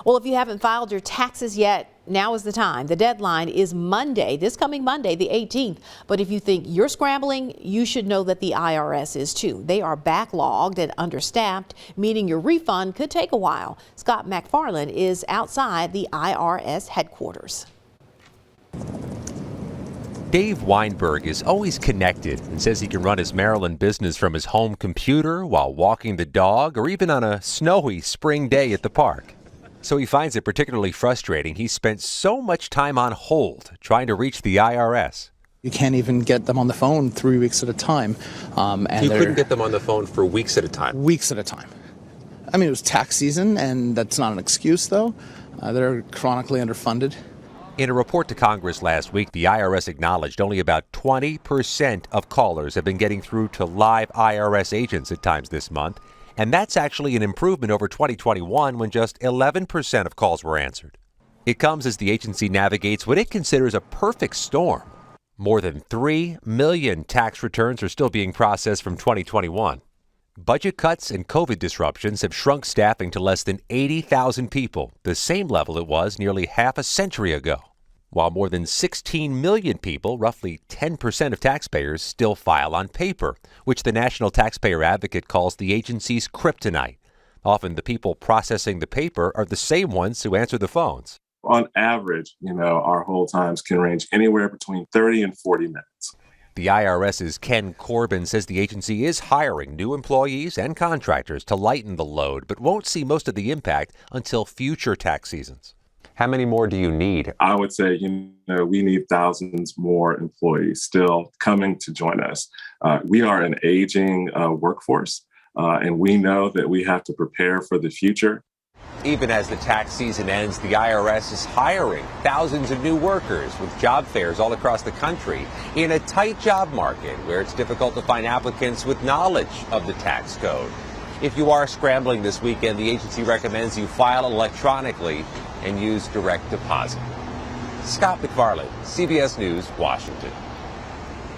Well, if you haven't filed your taxes yet, now is the time. The deadline is Monday, this coming Monday, the 18th. But if you think you're scrambling, you should know that the IRS is too. They are backlogged and understaffed, meaning your refund could take a while. Scott McFarland is outside the IRS headquarters. Dave Weinberg is always connected and says he can run his Maryland business from his home computer while walking the dog or even on a snowy spring day at the park. So he finds it particularly frustrating he spent so much time on hold trying to reach the IRS. You can't even get them on the phone 3 weeks at a time. You couldn't get them on the phone for weeks at a time? Weeks at a time. I mean, it was tax season, and that's not an excuse, though. They're chronically underfunded. In a report to Congress last week, the IRS acknowledged only about 20% of callers have been getting through to live IRS agents at times this month. And that's actually an improvement over 2021 when just 11% of calls were answered. It comes as the agency navigates what it considers a perfect storm. More than 3 million tax returns are still being processed from 2021. Budget cuts and COVID disruptions have shrunk staffing to less than 80,000 people, the same level it was nearly half a century ago. While more than 16 million people, roughly 10% of taxpayers, still file on paper, which the National Taxpayer Advocate calls the agency's kryptonite. Often the people processing the paper are the same ones who answer the phones. On average, our hold times can range anywhere between 30 and 40 minutes. The IRS's Ken Corbin says the agency is hiring new employees and contractors to lighten the load, but won't see most of the impact until future tax seasons. How many more do you need? I would say, we need thousands more employees still coming to join us. We are an aging workforce, and we know that we have to prepare for the future. Even as the tax season ends, the IRS is hiring thousands of new workers with job fairs all across the country in a tight job market where it's difficult to find applicants with knowledge of the tax code. If you are scrambling this weekend, the agency recommends you file electronically and use direct deposit. Scott McFarland, CBS News, Washington.